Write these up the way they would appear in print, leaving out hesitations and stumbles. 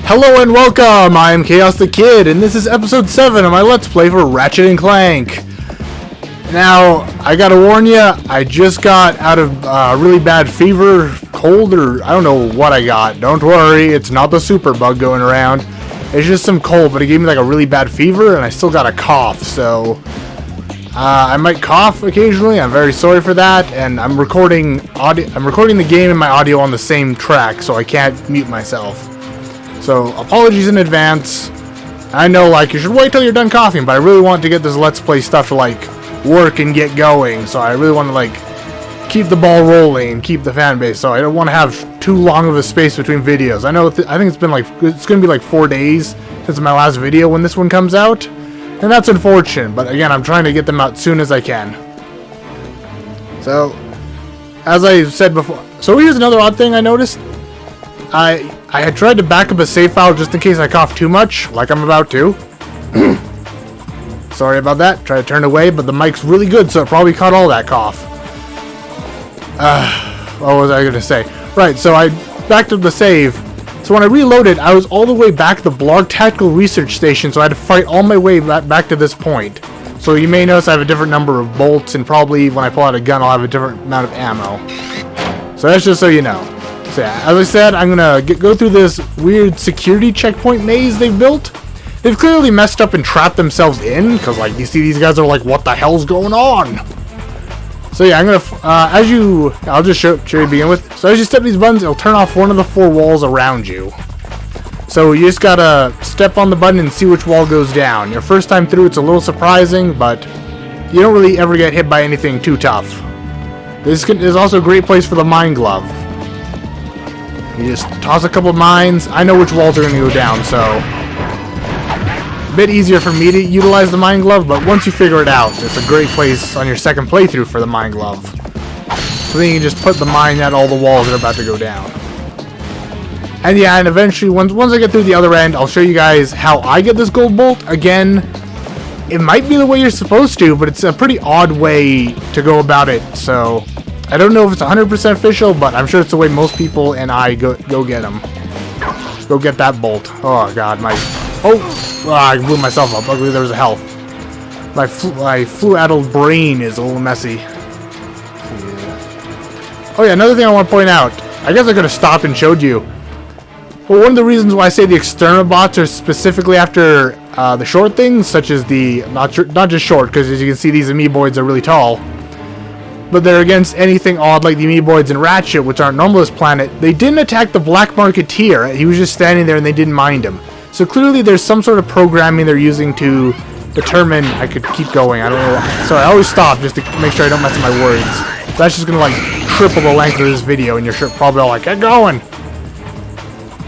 Hello and welcome, I am Chaos the Kid, and this is episode 7 of my Let's Play for Ratchet and Clank. Now, I gotta warn you, I just got out of really bad fever, cold, or I don't know what I got. Don't worry, it's not the super bug going around. It's just some cold, but it gave me like a really bad fever, and I still got a cough, so... I might cough occasionally, I'm very sorry for that, and I'm recording the game and my audio on the same track, so I can't mute myself. So, apologies in advance. I know, like, you should wait till you're done coughing, but I really want to get this Let's Play stuff to, like, work and get going. So I really want to, like, keep the ball rolling and keep the fan base. So I don't want to have too long of a space between videos. I know, I think it's been, like, it's going to be, like, 4 days since my last video when this one comes out. And that's unfortunate, but again, I'm trying to get them out as soon as I can. So, as I said before, so here's another odd thing I noticed. I had tried to back up a save file just in case I cough too much, like I'm about to. Sorry about that. Try to turn away, but the mic's really good, so it probably caught all that cough. What was I going to say? Right, so I backed up the save. So when I reloaded, I was all the way back to the Blarg Tactical Research Station, so I had to fight all my way back to this point. So you may notice I have a different number of bolts, and probably when I pull out a gun, I'll have a different amount of ammo. So that's just so you know. So yeah, as I said, I'm gonna go through this weird security checkpoint maze they've built. They've clearly messed up and trapped themselves in, because like you see these guys are like, what the hell's going on? So yeah, I'm gonna, I'll just show you to begin with. So as you step these buttons, it'll turn off one of the 4 walls around you. So you just gotta step on the button and see which wall goes down. Your first time through, it's a little surprising, but you don't really ever get hit by anything too tough. This is also a great place for the mine glove. You just toss a couple of mines. I know which walls are going to go down, so a bit easier for me to utilize the mine glove, but once you figure it out, it's a great place on your second playthrough for the mine glove. So then you can just put the mine at all the walls that are about to go down. And yeah, and eventually, once I get through the other end, I'll show you guys how I get this gold bolt. Again, it might be the way you're supposed to, but it's a pretty odd way to go about it, so... I don't know if it's 100% official, but I'm sure it's the way most people and I go get them. Go get that bolt. Oh god, I blew myself up. Luckily there was a health. My flu-addled brain is a little messy. Yeah. Oh yeah, another thing I want to point out. I guess I could have stopped and showed you. But one of the reasons why I say the external bots are specifically after the short things, such as the not just short, because as you can see, these amoeboids are really tall. But they're against anything odd like the amoeboids and Ratchet, which aren't normal this planet. They didn't attack the Black Marketeer. He was just standing there and they didn't mind him. So clearly there's some sort of programming they're using to determine... I could keep going, I don't know why. Sorry, I always stop just to make sure I don't mess up my words. That's just gonna like triple the length of this video and you're probably all like, get going!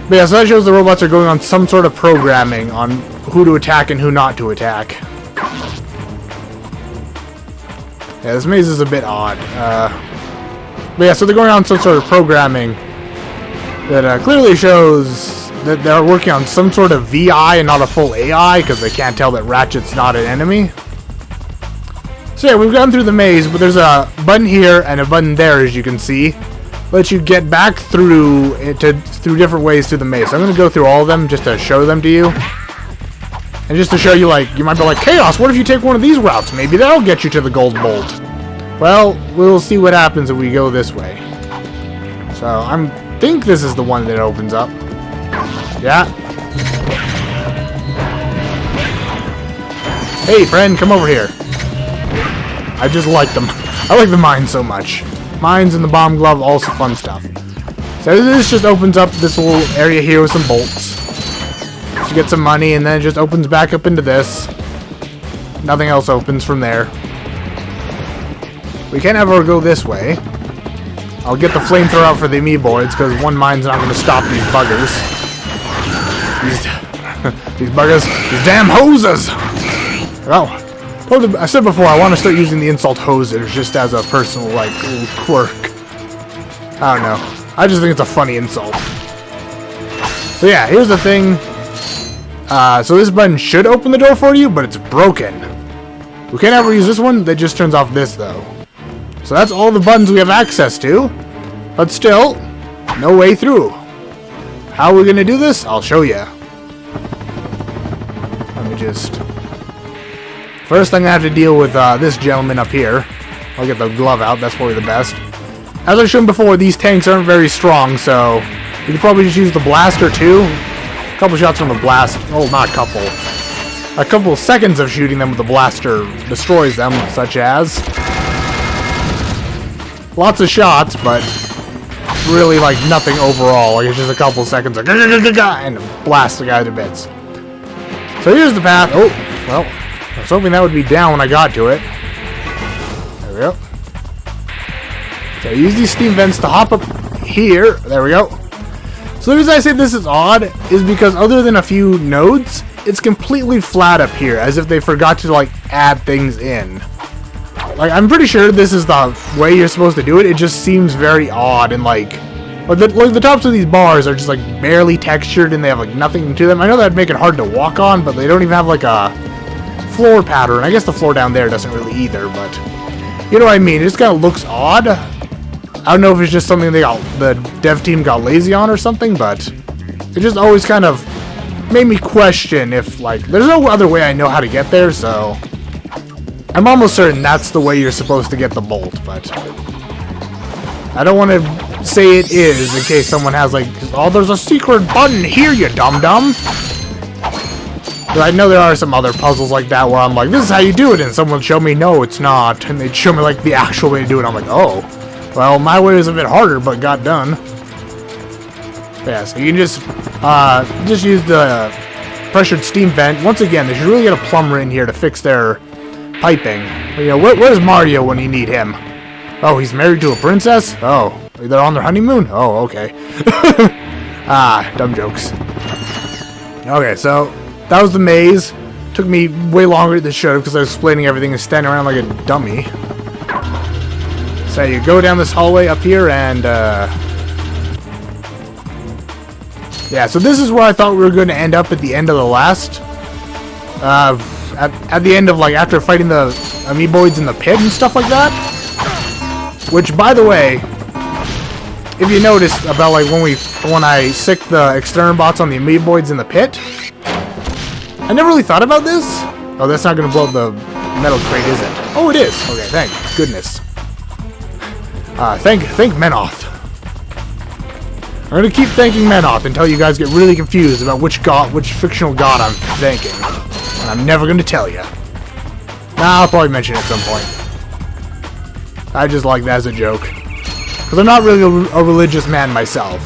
But yeah, so that shows the robots are going on some sort of programming on who to attack and who not to attack. Yeah, this maze is a bit odd. But yeah, so they're going on some sort of programming that clearly shows that they're working on some sort of VI and not a full AI, because they can't tell that Ratchet's not an enemy. So yeah, we've gone through the maze, but there's a button here and a button there, as you can see. Lets you get back through different ways through the maze. So I'm going to go through all of them just to show them to you. And just to show you, like, you might be like, Chaos, what if you take one of these routes? Maybe that'll get you to the gold bolt. Well, we'll see what happens if we go this way. So, I think this is the one that opens up. Yeah. Hey, friend, come over here. I just like them. I like the mines so much. Mines and the bomb glove, also fun stuff. So this just opens up this little area here with some bolts. You get some money, and then it just opens back up into this. Nothing else opens from there. We can't ever go this way. I'll get the flamethrower out for the amoeboids, because one mine's not going to stop these buggers. These buggers. These damn hoses! Oh, I said before, I want to start using the insult hosers just as a personal, like, little quirk. I don't know. I just think it's a funny insult. So yeah, here's the thing. So this button should open the door for you, but it's broken. We can't ever use this one. That just turns off this, though. So that's all the buttons we have access to. But still, no way through. How are we gonna do this? I'll show you. Let me just... First, I'm gonna have to deal with this gentleman up here. I'll get the glove out. That's probably the best. As I showed before, these tanks aren't very strong, so you can probably just use the blaster too. A couple shots from the blast. Oh, not a couple. A couple seconds of shooting them with the blaster destroys them, such as... Lots of shots, but really like nothing overall. Like it's just a couple seconds of and blast the guy to bits. So here's the path. Oh, well, I was hoping that would be down when I got to it. There we go. So use these steam vents to hop up here. There we go. So the reason I say this is odd is because other than a few nodes, it's completely flat up here, as if they forgot to like add things in. Like, I'm pretty sure this is the way you're supposed to do it. It just seems very odd and like the tops of these bars are just like barely textured and they have like nothing to them. I know that'd make it hard to walk on, but they don't even have like a floor pattern. I guess the floor down there doesn't really either, but you know what I mean. It just kind of looks odd. I don't know if it's just something the dev team got lazy on or something, but it just always kind of made me question if like there's no other way I know how to get there, so I'm almost certain that's the way you're supposed to get the bolt, but I don't want to say it is in case someone has like, oh, there's a secret button here, you dum-dum. But I know there are some other puzzles like that where I'm like, this is how you do it, and someone show me, no, it's not, and they'd show me like the actual way to do it. I'm like, oh, well, my way was a bit harder, but got done. Yeah, so you can just use the pressured steam vent. Once again, they should really get a plumber in here to fix their piping. You know, where's Mario when you need him? Oh, he's married to a princess? Oh, they're on their honeymoon? Oh, okay. Ah, dumb jokes. Okay, so that was the maze. Took me way longer than it should have because I was explaining everything and standing around like a dummy. So you go down this hallway up here and yeah, so this is where I thought we were going to end up at the end of the last at the end of like after fighting the amoeboids in the pit and stuff like that. Which, by the way, if you noticed about like when I sick the exterminabots on the amoeboids in the pit, I never really thought about this. Oh, that's not going to blow up the metal crate, is it? Oh, it is. Okay, thank goodness. Thank Menoth. I'm going to keep thanking Menoth until you guys get really confused about which fictional god I'm thanking. And I'm never going to tell you. Nah, I'll probably mention it at some point. I just like that as a joke. Because I'm not really a religious man myself.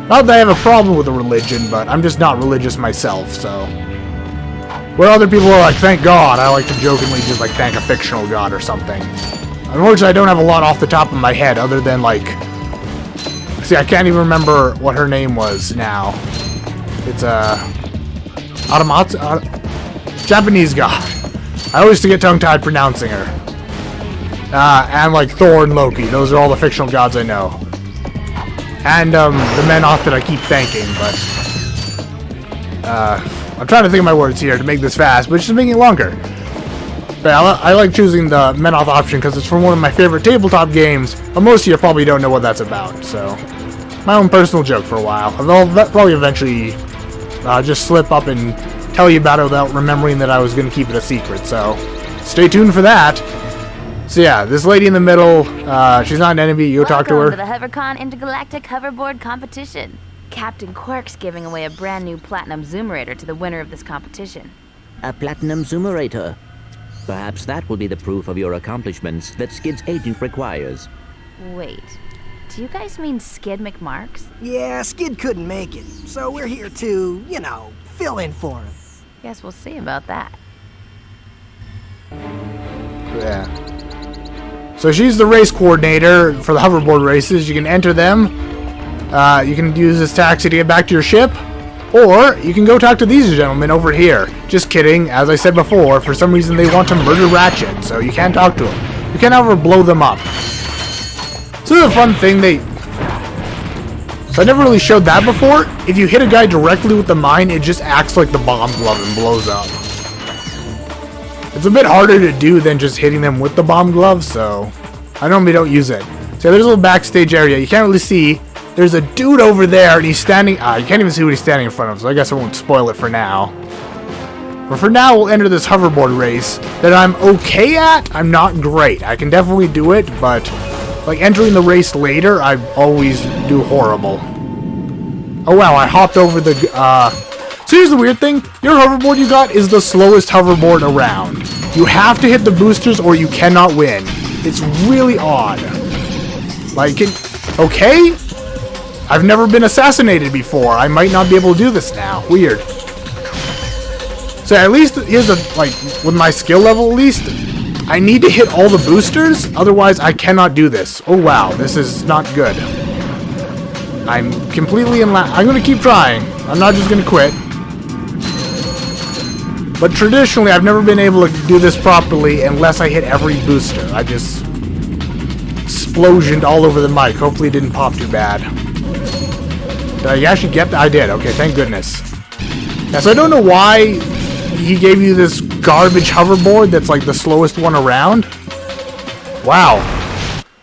Not that I have a problem with a religion, but I'm just not religious myself, so... Where other people are like, thank God, I like to jokingly just like thank a fictional god or something. Unfortunately, I don't have a lot off the top of my head other than like... See, I can't even remember what her name was now. It's Automatsu? Japanese god. I always get tongue-tied pronouncing her. And like Thor and Loki. Those are all the fictional gods I know. And the Menoth that I keep thanking, but... I'm trying to think of my words here to make this fast, but it's just making it longer. But I like choosing the Menoth option because it's from one of my favorite tabletop games, but most of you probably don't know what that's about, so... My own personal joke for a while. I'll probably eventually just slip up and tell you about it without remembering that I was going to keep it a secret, so... Stay tuned for that! So yeah, this lady in the middle, she's not an enemy, you go talk to her. Welcome to the HoverCon Intergalactic Hoverboard Competition. Captain Qwark's giving away a brand new Platinum Zoomerator to the winner of this competition. A Platinum Zoomerator? Perhaps that will be the proof of your accomplishments that Skid's agent requires. Wait, do you guys mean Skid McMarks? Yeah, Skid couldn't make it, so we're here to, you know, fill in for him. Guess we'll see about that. Yeah. So she's the race coordinator for the hoverboard races. You can enter them. You can use this taxi to get back to your ship, or you can go talk to these gentlemen over here. Just kidding, as I said before, for some reason they want to murder Ratchet, so you can't talk to them. You can't ever blow them up. So the fun thing, So I never really showed that before. If you hit a guy directly with the mine, it just acts like the bomb glove and blows up. It's a bit harder to do than just hitting them with the bomb glove, so I normally don't use it. So there's a little backstage area. You can't really see. there's a dude over there, and he's standing... you can't even see what he's standing in front of, so I guess I won't spoil it for now. But for now, we'll enter this hoverboard race that I'm okay at. I'm not great. I can definitely do it, but like entering the race later, I always do horrible. Oh wow, I hopped over the... So here's the weird thing. Your hoverboard you got is the slowest hoverboard around. You have to hit the boosters or you cannot win. It's really odd. Like, okay? I've never been assassinated before. I might not be able to do this now. Weird. So at least, here's the, like, with my skill level at least, I need to hit all the boosters, otherwise I cannot do this. Oh wow, this is not good. I'm completely I'm gonna keep trying. I'm not just gonna quit. But traditionally, I've never been able to do this properly unless I hit every booster. I just explosioned all over the mic. Hopefully it didn't pop too bad. Did I actually get that? I did. Okay, thank goodness. Yeah, so I don't know why he gave you this garbage hoverboard that's like the slowest one around. Wow.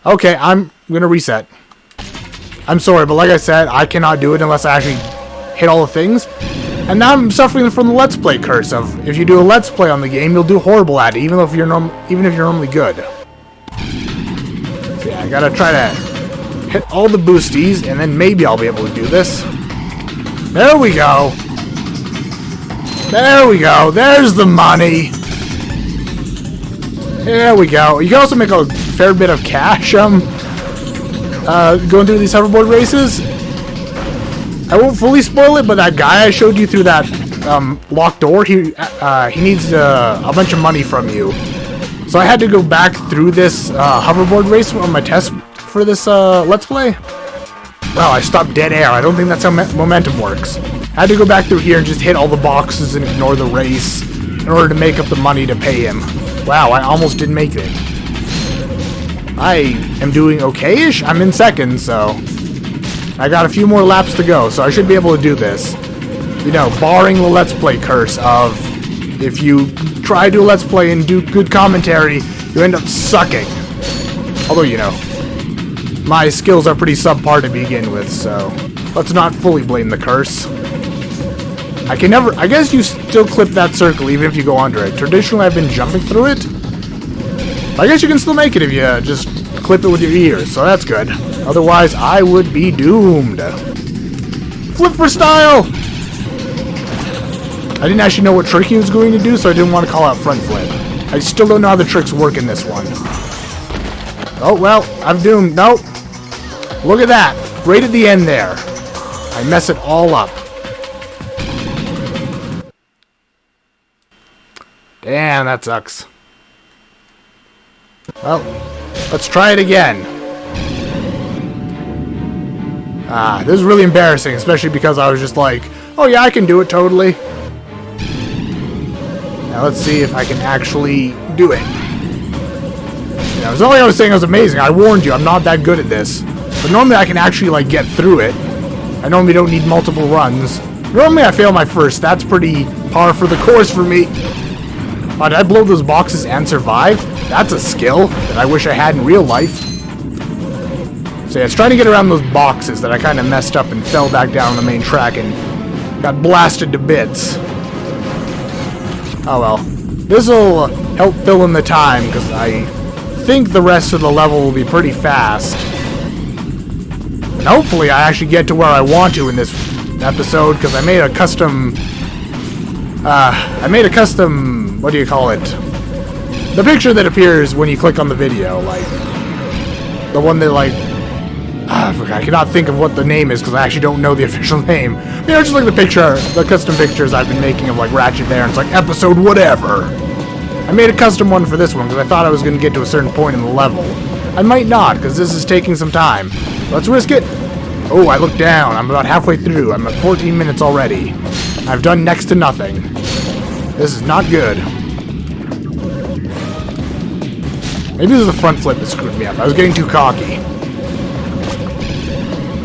Okay, I'm gonna reset. I'm sorry, but like I said, I cannot do it unless I actually hit all the things. And now I'm suffering from the Let's Play curse of if you do a Let's Play on the game, you'll do horrible at it, even if you're normally good. So yeah, I gotta try to hit all the boosties, and then maybe I'll be able to do this. There we go. There we go. There's the money. There we go. You can also make a fair bit of cash going through these hoverboard races. I won't fully spoil it, but that guy I showed you through that locked door, he needs a bunch of money from you. So I had to go back through this hoverboard race on my test for this Let's Play. Wow, I stopped dead air. I don't think that's how momentum works. I had to go back through here and just hit all the boxes and ignore the race in order to make up the money to pay him. Wow, I almost didn't make it. I am doing okay-ish. I'm in second, so I got a few more laps to go, so I should be able to do this. You know, barring the Let's Play curse of if you try to do a Let's Play and do good commentary, you end up sucking. Although, you know, my skills are pretty subpar to begin with, so let's not fully blame the curse. I guess you still clip that circle even if you go under it. Traditionally, I've been jumping through it. I guess you can still make it if you just clip it with your ears, so that's good. Otherwise, I would be doomed. Flip for style! I didn't actually know what trick he was going to do, so I didn't want to call out front flip. I still don't know how the tricks work in this one. Oh, well, I'm doomed. Nope. Look at that. Right at the end there. I mess it all up. Damn, that sucks. Well, let's try it again. This is really embarrassing, especially because I was just like, oh yeah, I can do it totally. Now let's see if I can actually do it. You know, it's not like I was saying I was amazing. I warned you, I'm not that good at this. But normally I can actually like get through it. I normally don't need multiple runs. Normally I fail my first. That's pretty par for the course for me. Did I blow those boxes and survive? That's a skill that I wish I had in real life. So yeah, it's trying to get around those boxes that I kind of messed up and fell back down on the main track and got blasted to bits. Oh well. This'll help fill in the time, because I think the rest of the level will be pretty fast. And hopefully I actually get to where I want to in this episode, because I made a custom... what do you call it? The picture that appears when you click on the video, like... The one that, like... I cannot think of what the name is, because I actually don't know the official name. You know, just like the custom pictures I've been making of, like, Ratchet there, and it's like, episode whatever. I made a custom one for this one, because I thought I was going to get to a certain point in the level. I might not, because this is taking some time. Let's risk it. Oh, I looked down. I'm about halfway through. I'm at 14 minutes already. I've done next to nothing. This is not good. Maybe this is the front flip that screwed me up. I was getting too cocky.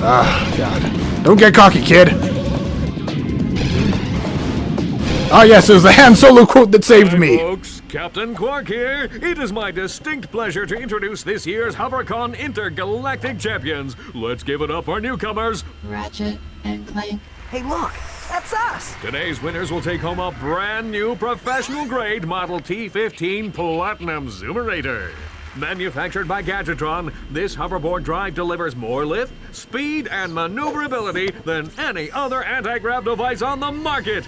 God. Don't get cocky, kid. Oh, yes, it was the Han Solo quote that saved me. Folks, Captain Qwark here. It is my distinct pleasure to introduce this year's HoverCon Intergalactic Champions. Let's give it up for newcomers. Ratchet and Clank. Hey, look, that's us. Today's winners will take home a brand new professional-grade Model T15 Platinum Zoomerator. Manufactured by Gadgetron, this hoverboard drive delivers more lift, speed, and maneuverability than any other anti-grav device on the market.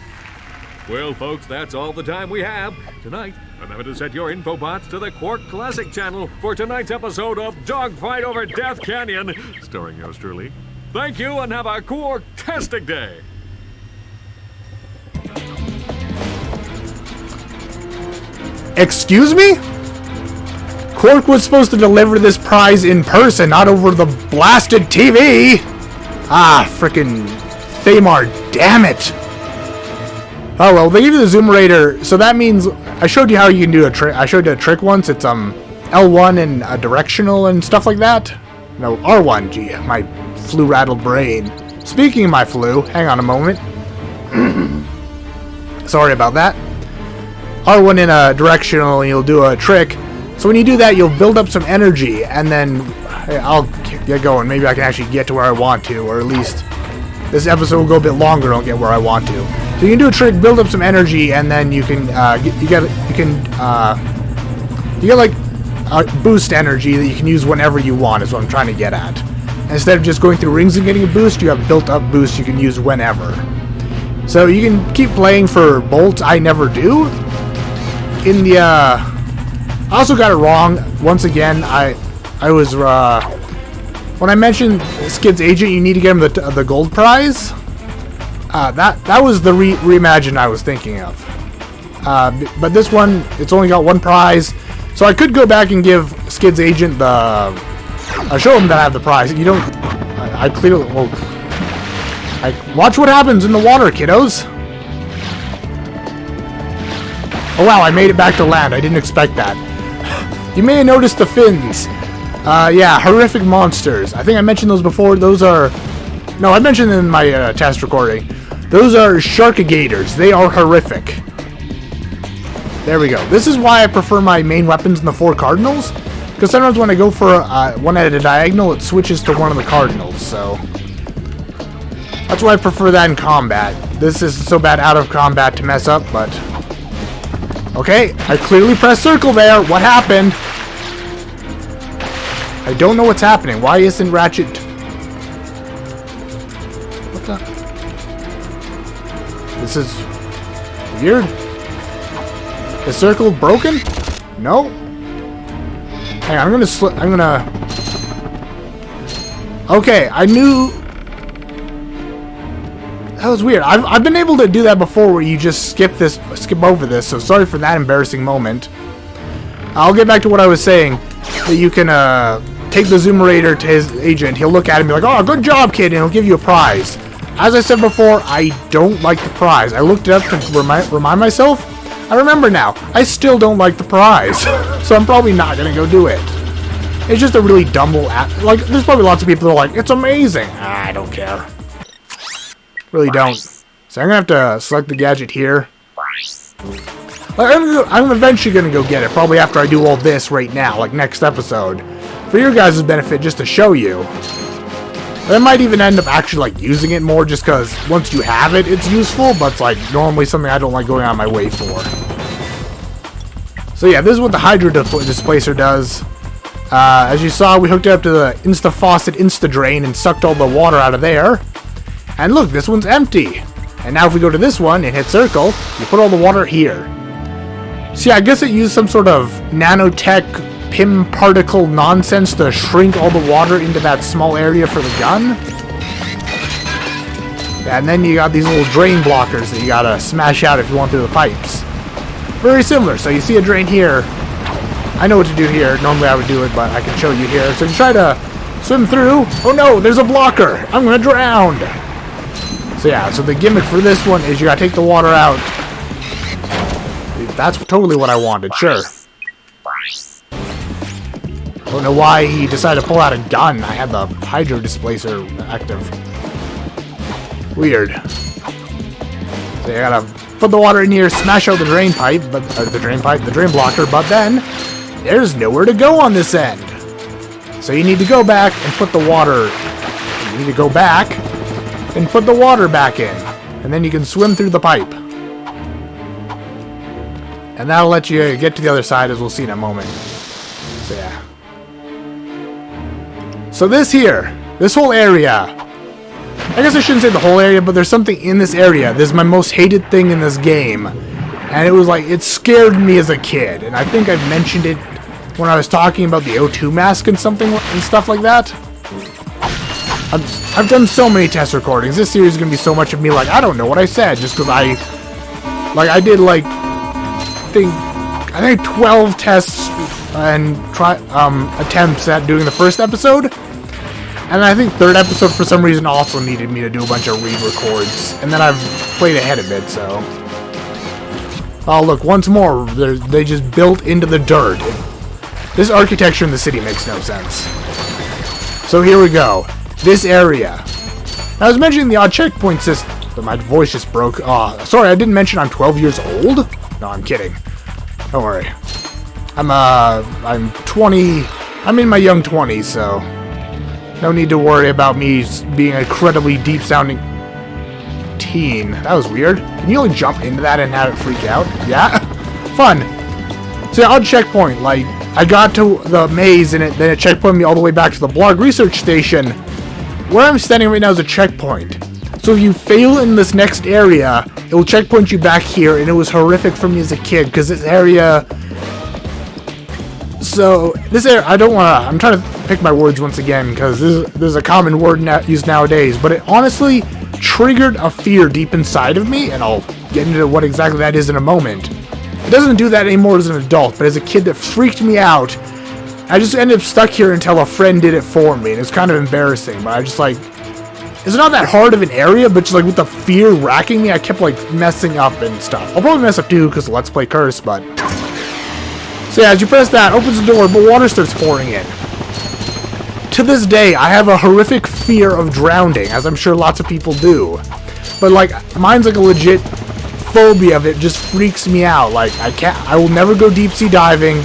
Well, folks, that's all the time we have. Tonight, remember to set your infobots to the Qwark Classic channel for tonight's episode of Dogfight Over Death Canyon, starring yours truly. Thank you and have a Qwark-tastic day. Excuse me? Qwark was supposed to deliver this prize in person, not over the blasted TV! Ah, frickin' Thamar, damn it! Oh well, they give you the Zoomerator, so that means I showed you how you can do a trick. I showed you a trick once. It's L1 and a directional and stuff like that. No, R1. Gee, my flu-rattled brain. Speaking of my flu, hang on a moment. Sorry about that. R1 in a directional, and you'll do a trick. So when you do that, you'll build up some energy, and then I'll get going. Maybe I can actually get to where I want to, or at least this episode will go a bit longer and I'll get where I want to. So you can do a trick, build up some energy, and then you can get like a boost energy that you can use whenever you want. Is what I'm trying to get at. Instead of just going through rings and getting a boost, you have built up boost you can use whenever. So you can keep playing for bolts. I never do. In the I also got it wrong once again. I was when I mentioned Skid's agent, you need to get him the gold prize. That was the reimagine I was thinking of. But this one, it's only got one prize, so I could go back and give Skid's agent show him that I have the prize. You don't. I clearly. Well, watch what happens in the water, kiddos. Oh wow, I made it back to land. I didn't expect that. You may have noticed the fins. Yeah, horrific monsters. I think I mentioned those before. Those are... No, I mentioned them in my test recording. Those are sharkigators. They are horrific. There we go. This is why I prefer my main weapons in the 4 cardinals. Because sometimes when I go for one at a diagonal, it switches to one of the cardinals. So that's why I prefer that in combat. This is so bad out of combat to mess up, but... Okay, I clearly pressed circle there. What happened? I don't know what's happening. Why isn't Ratchet... What the... This is... weird. The circle broken? No. Hang on, I'm gonna... Okay, I knew... That was weird. I've been able to do that before where you just skip over this, so sorry for that embarrassing moment. I'll get back to what I was saying. That you can take the Zoomerator to his agent, he'll look at it and be like, oh, good job, kid, and he'll give you a prize. As I said before, I don't like the prize. I looked it up to remind myself. I remember now. I still don't like the prize. So I'm probably not going to go do it. It's just a really dumb little app. Like, there's probably lots of people that are like, it's amazing. I don't care. Really don't. So I'm going to have to select the gadget here. I'm eventually going to go get it, probably after I do all this right now, like next episode. For your guys' benefit, just to show you. I might even end up actually like using it more, just because once you have it, it's useful, but it's like normally something I don't like going out of my way for. So yeah, this is what the Hydro Displacer does. As you saw, we hooked it up to the Insta-Faucet Insta-Drain and sucked all the water out of there. And look, this one's empty. And now if we go to this one and hit circle, you put all the water here. See, I guess it used some sort of nanotech PIM particle nonsense to shrink all the water into that small area for the gun. Yeah, and then you got these little drain blockers that you gotta smash out if you want through the pipes. Very similar. So you see a drain here. I know what to do here. Normally I would do it, but I can show you here. So you try to swim through. Oh no, there's a blocker. I'm gonna drown. So yeah, so the gimmick for this one is you gotta take the water out. That's totally what I wanted, sure. Don't know why he decided to pull out a gun. I had the Hydro Displacer active. Weird. So you gotta put the water in here, smash out the drain pipe, the drain blocker, but then there's nowhere to go on this end. So you need to go back and put the water. You need to go back and put the water back in, and then you can swim through the pipe. And that'll let you get to the other side, as we'll see in a moment. So yeah. So this whole area. I guess I shouldn't say the whole area, but there's something in this area. This is my most hated thing in this game. And it was like, it scared me as a kid. And I think I mentioned it when I was talking about the O2 mask and stuff like that. I've done so many test recordings. This series is going to be so much of me like, I don't know what I said. Just because I did like, I think 12 tests and attempts at doing the first episode. And I think third episode, for some reason, also needed me to do a bunch of read-records. And then I've played ahead a bit, so... Oh, look, once more, they just built into the dirt. This architecture in the city makes no sense. So here we go. This area. I was mentioning the odd checkpoint system, but my voice just broke. Oh, sorry, I didn't mention I'm 12 years old? No, I'm kidding. Don't worry. I'm 20... I'm in my young 20s, so... No need to worry about me being an incredibly deep-sounding teen. That was weird. Can you only jump into that and have it freak out? Yeah? Fun. So, odd checkpoint. Like, I got to the maze and then it checkpointed me all the way back to the Blarg research station. Where I'm standing right now is a checkpoint. So if you fail in this next area, it will checkpoint you back here, and it was horrific for me as a kid, because this area... So, this area, I'm trying to pick my words once again, because this is a common word used nowadays, but it honestly triggered a fear deep inside of me, and I'll get into what exactly that is in a moment. It doesn't do that anymore as an adult, but as a kid that freaked me out, I just ended up stuck here until a friend did it for me, and it's kind of embarrassing, but I just like, it's not that hard of an area, but just like with the fear racking me, I kept like messing up and stuff. I'll probably mess up too, because Let's Play Curse, but... So yeah, as you press that, opens the door, but water starts pouring in. To this day, I have a horrific fear of drowning, as I'm sure lots of people do. But like, mine's like a legit phobia of it, just freaks me out. Like, I will never go deep sea diving.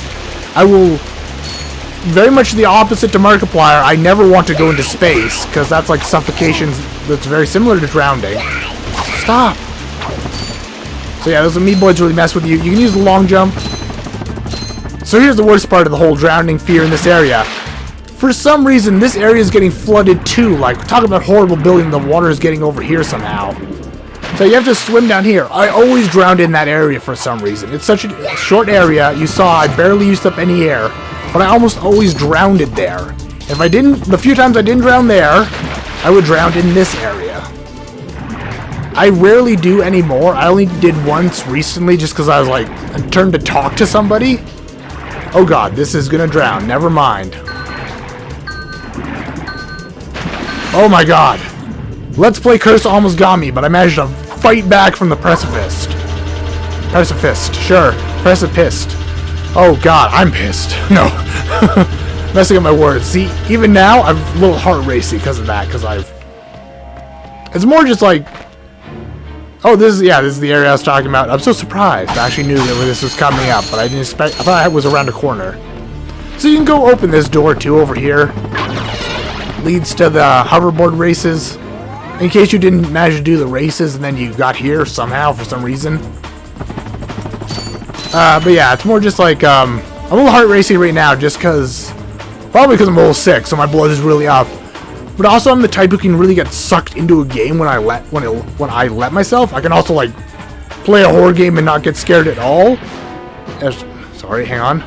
I will, very much the opposite to Markiplier, I never want to go into space, because that's like suffocation that's very similar to drowning. Stop! So yeah, those amoeboids really mess with you. You can use the long jump. So here's the worst part of the whole drowning fear in this area. For some reason, this area is getting flooded too. Like, talk about horrible building, the water is getting over here somehow. So you have to swim down here. I always drowned in that area for some reason. It's such a short area. You saw I barely used up any air, but I almost always drowned it there. If I didn't, the few times I didn't drown there, I would drown in this area. I rarely do anymore. I only did once recently just because I was like, I turned to talk to somebody. Oh god, this is gonna drown. Never mind. Oh my god. Let's Play Curse almost got me, but I managed to fight back from the precipice. Precipice, sure. Precipice. Oh god, I'm pissed. No. Messing up my words. See, even now, I'm a little heart racy because of that, because it's more just like... Oh, this is the area I was talking about. I'm so surprised. I actually knew that this was coming up, but I didn't expect... I thought it was around a corner. So you can go open this door, too, over here. Leads to the hoverboard races. In case you didn't manage to do the races, and then you got here somehow, for some reason. But yeah, it's more just like, I'm a little heart racing right now, just because... Probably because I'm a little sick, so my blood is really up. But also, I'm the type who can really get sucked into a game when I let myself. I can also like play a horror game and not get scared at all. Sorry, hang on.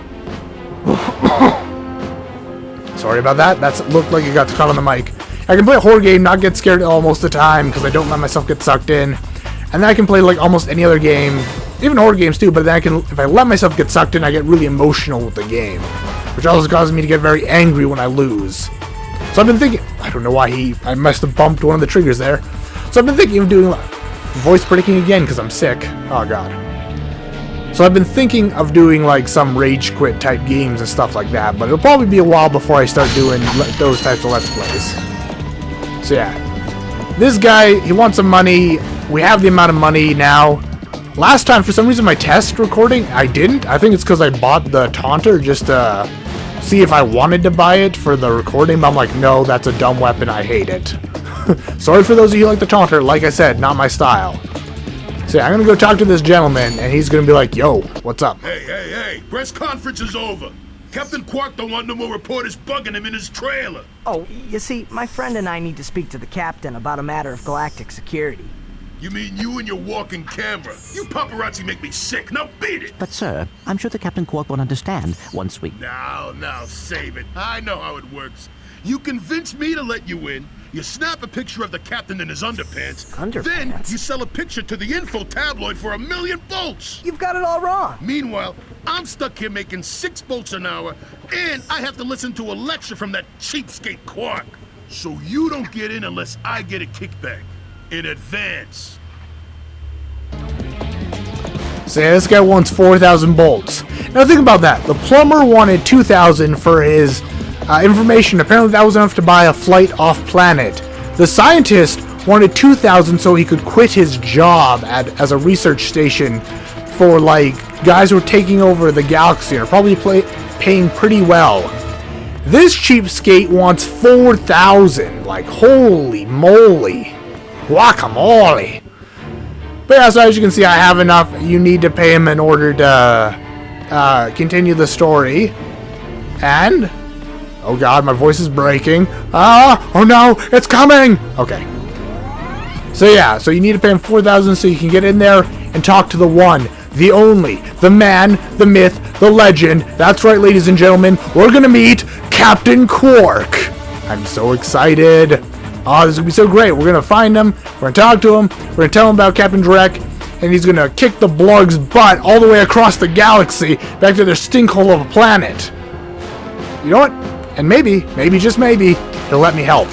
Sorry about that. That looked like it got caught on the mic. I can play a horror game, not get scared at all most of the time because I don't let myself get sucked in. And then I can play like almost any other game, even horror games too. But then if I let myself get sucked in, I get really emotional with the game, which also causes me to get very angry when I lose. So I've been thinking, I don't know why I must have bumped one of the triggers there. So I've been thinking of doing voice breaking again because I'm sick. Oh god. So I've been thinking of doing like some rage quit type games and stuff like that, but it'll probably be a while before I start doing those types of Let's Plays. So yeah. This guy, he wants some money. We have the amount of money now. Last time, for some reason, my test recording, I didn't. I think it's because I bought the taunter just to see if I wanted to buy it for the recording, but I'm like, no, that's a dumb weapon, I hate it. Sorry for those of you who like the taunter, like I said, not my style. So yeah, I'm gonna go talk to this gentleman, and he's gonna be like, yo, what's up? Hey, press conference is over. Captain Qwark don't want no more reporters bugging him in his trailer. Oh, you see, my friend and I need to speak to the captain about a matter of galactic security. You mean you and your walking camera? You paparazzi make me sick. Now beat it! But, sir, I'm sure the Captain Qwark will understand once we... Now, save it. I know how it works. You convince me to let you in, you snap a picture of the captain in his underpants, then you sell a picture to the info tabloid for $1 million volts! You've got it all wrong. Meanwhile, I'm stuck here making 6 volts an hour, and I have to listen to a lecture from that cheapskate Qwark. So you don't get in unless I get a kickback. In advance. So yeah, this guy wants 4,000 bolts. Now think about that. The plumber wanted 2,000 for his information. Apparently that was enough to buy a flight off planet. The scientist wanted 2,000 so he could quit his job as a research station for like guys who are taking over the galaxy and are probably paying pretty well. This cheapskate wants 4,000. Like, holy moly. Guacamole. But yeah, so as you can see, I have enough. You need to pay him in order to continue the story. And, oh god, my voice is breaking. Oh no, it's coming! Okay. So yeah, so you need to pay him 4,000 so you can get in there and talk to the one, the only, the man, the myth, the legend. That's right, ladies and gentlemen, we're gonna meet Captain Qwark. I'm so excited. Oh, this is gonna be so great. We're gonna find him, we're gonna talk to him, we're gonna tell him about Captain Qwark, and he's gonna kick the Blarg's butt all the way across the galaxy back to their stinkhole of a planet. You know what? And maybe, just maybe, he'll let me help.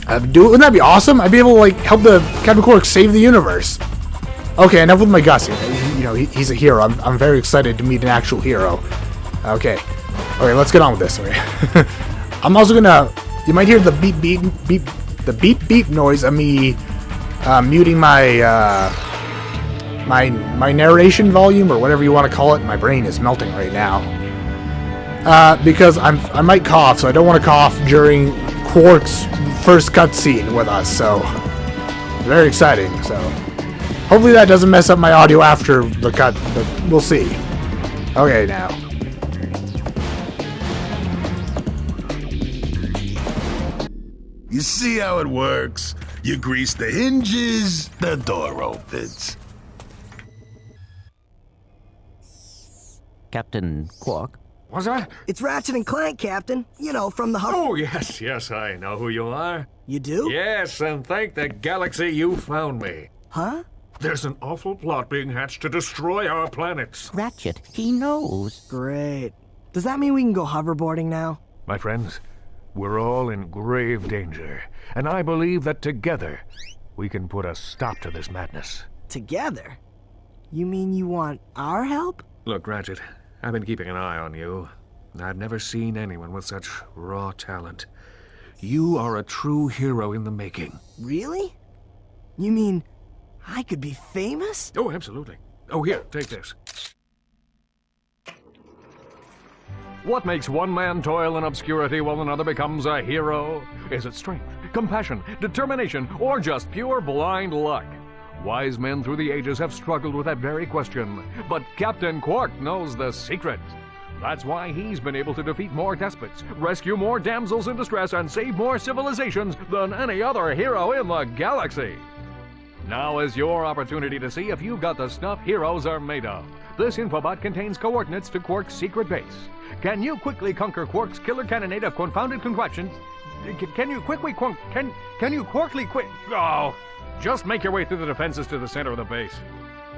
Wouldn't that be awesome? I'd be able to like help the Captain Qwark save the universe. Okay, enough with my Gussie. You know, he's a hero. I'm very excited to meet an actual hero. Okay, let's get on with this. Okay. I'm also gonna. You might hear the beep noise of me muting my my narration volume or whatever you want to call it. My brain is melting right now because I might cough, so I don't want to cough during Qwark's first cutscene with us. So very exciting. So hopefully that doesn't mess up my audio after the cut, but we'll see. Okay, now. You see how it works? You grease the hinges, the door opens. Captain Qwark? What's that? It's Ratchet and Clank, Captain. You know, from the Oh, yes, I know who you are. You do? Yes, and thank the galaxy you found me. Huh? There's an awful plot being hatched to destroy our planets. Ratchet, he knows. Great. Does that mean we can go hoverboarding now? My friends, we're all in grave danger, and I believe that together we can put a stop to this madness. Together? You mean you want our help? Look, Ratchet, I've been keeping an eye on you. I've never seen anyone with such raw talent. You are a true hero in the making. Really? You mean I could be famous? Oh, absolutely. Oh, here, take this. What makes one man toil in obscurity while another becomes a hero? Is it strength, compassion, determination, or just pure blind luck? Wise men through the ages have struggled with that very question, but Captain Qwark knows the secret. That's why he's been able to defeat more despots, rescue more damsels in distress, and save more civilizations than any other hero in the galaxy. Now is your opportunity to see if you've got the stuff heroes are made of. This infobot contains coordinates to Qwark's secret base. Can you quickly conquer Qwark's killer cannonade of confounded contraptions? Can you Qwarkly quit? Oh, just make your way through the defenses to the center of the base.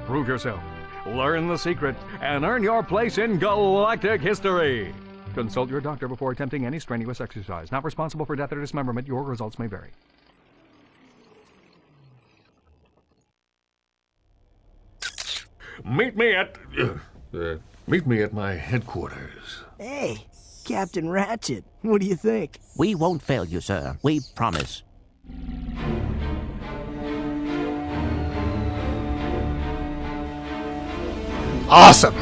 Prove yourself, learn the secret, and earn your place in galactic history. Consult your doctor before attempting any strenuous exercise. Not responsible for death or dismemberment. Your results may vary. Meet me at my headquarters. Hey, Captain Ratchet, what do you think? We won't fail you, sir. We promise. Awesome.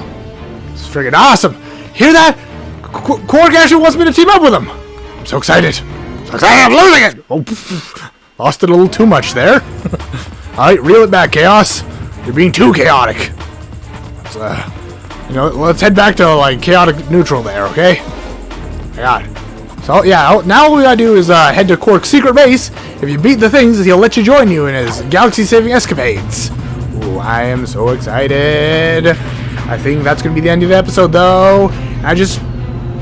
It's friggin' awesome. Hear that? Qwark actually wants me to team up with him. I'm so excited. So excited I'm losing it. Oh, lost it a little too much there. Alright, reel it back, Chaos. You're being too chaotic. Let's head back to, like, chaotic neutral there, okay? God. So, yeah, now all we gotta do is head to Qwark's secret base. If you beat the things, he'll let you join you in his galaxy-saving escapades. Ooh, I am so excited. I think that's gonna be the end of the episode, though.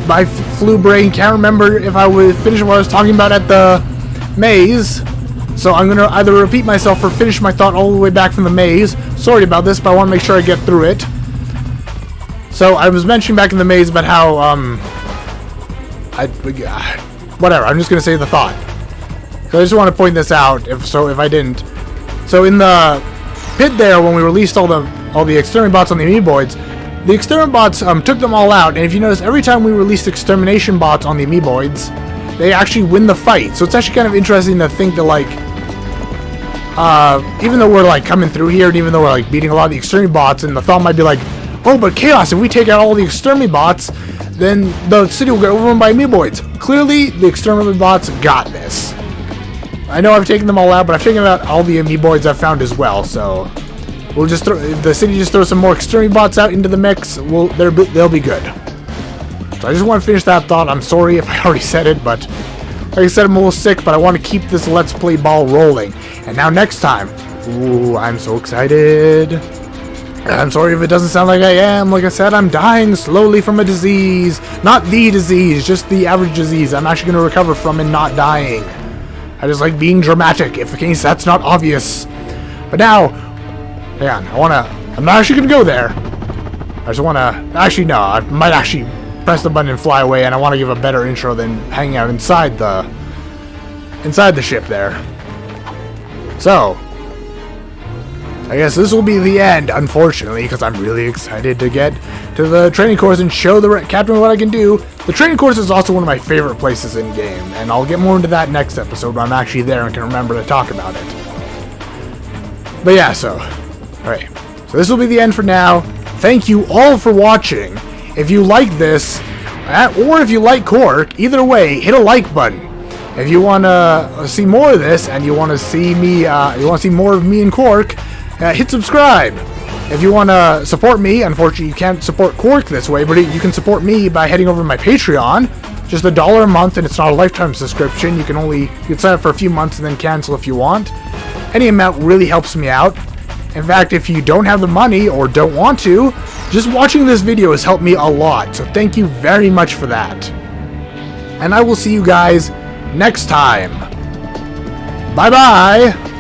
My flu brain can't remember if I would finish what I was talking about at the maze. So I'm gonna either repeat myself or finish my thought all the way back from the maze. Sorry about this, but I want to make sure I get through it. So I was mentioning back in the maze about how whatever. I'm just gonna say the thought. So I just want to point this out. If I didn't. So in the pit there, when we released all the exterminate bots on the amoeboids, the exterminate bots took them all out. And if you notice, every time we released extermination bots on the amoeboids, they actually win the fight. So it's actually kind of interesting to think that, like, even though we're like coming through here, and even though we're like beating a lot of the exterminate bots, and the thought might be like, oh, but Chaos, if we take out all the exterminate bots, then the city will get overrun by amoeboids. Clearly, the exterminate bots got this. I know I've taken them all out, but I've taken out all the amoeboids I've found as well. So we'll just if the city just throws some more exterminate bots out into the mix, they'll be good. So I just want to finish that thought. I'm sorry if I already said it, but like I said, I'm a little sick, but I want to keep this Let's Play ball rolling. And now next time, ooh, I'm so excited. I'm sorry if it doesn't sound like I am. Like I said, I'm dying slowly from a disease. Not the disease, just the average disease I'm actually going to recover from and not dying. I just like being dramatic, if in case that's not obvious. But now, hang on, I'm not actually going to go there. I just want to, actually no, I might actually press the button and fly away, and I want to give a better intro than hanging out inside the ship there. So, I guess this will be the end, unfortunately, because I'm really excited to get to the training course and show the captain what I can do. The training course is also one of my favorite places in game, and I'll get more into that next episode when I'm actually there and can remember to talk about it. But yeah, alright. So this will be the end for now. Thank you all for watching. If you like this, or if you like Qwark, either way, hit a like button. If you want to see more of this, and you want to see me, more of me and Qwark, hit subscribe. If you want to support me, unfortunately you can't support Qwark this way, but you can support me by heading over to my Patreon. Just $1 a month, and it's not a lifetime subscription. You can sign up for a few months and then cancel if you want. Any amount really helps me out. In fact, if you don't have the money or don't want to, just watching this video has helped me a lot. So thank you very much for that. And I will see you guys next time. Bye-bye.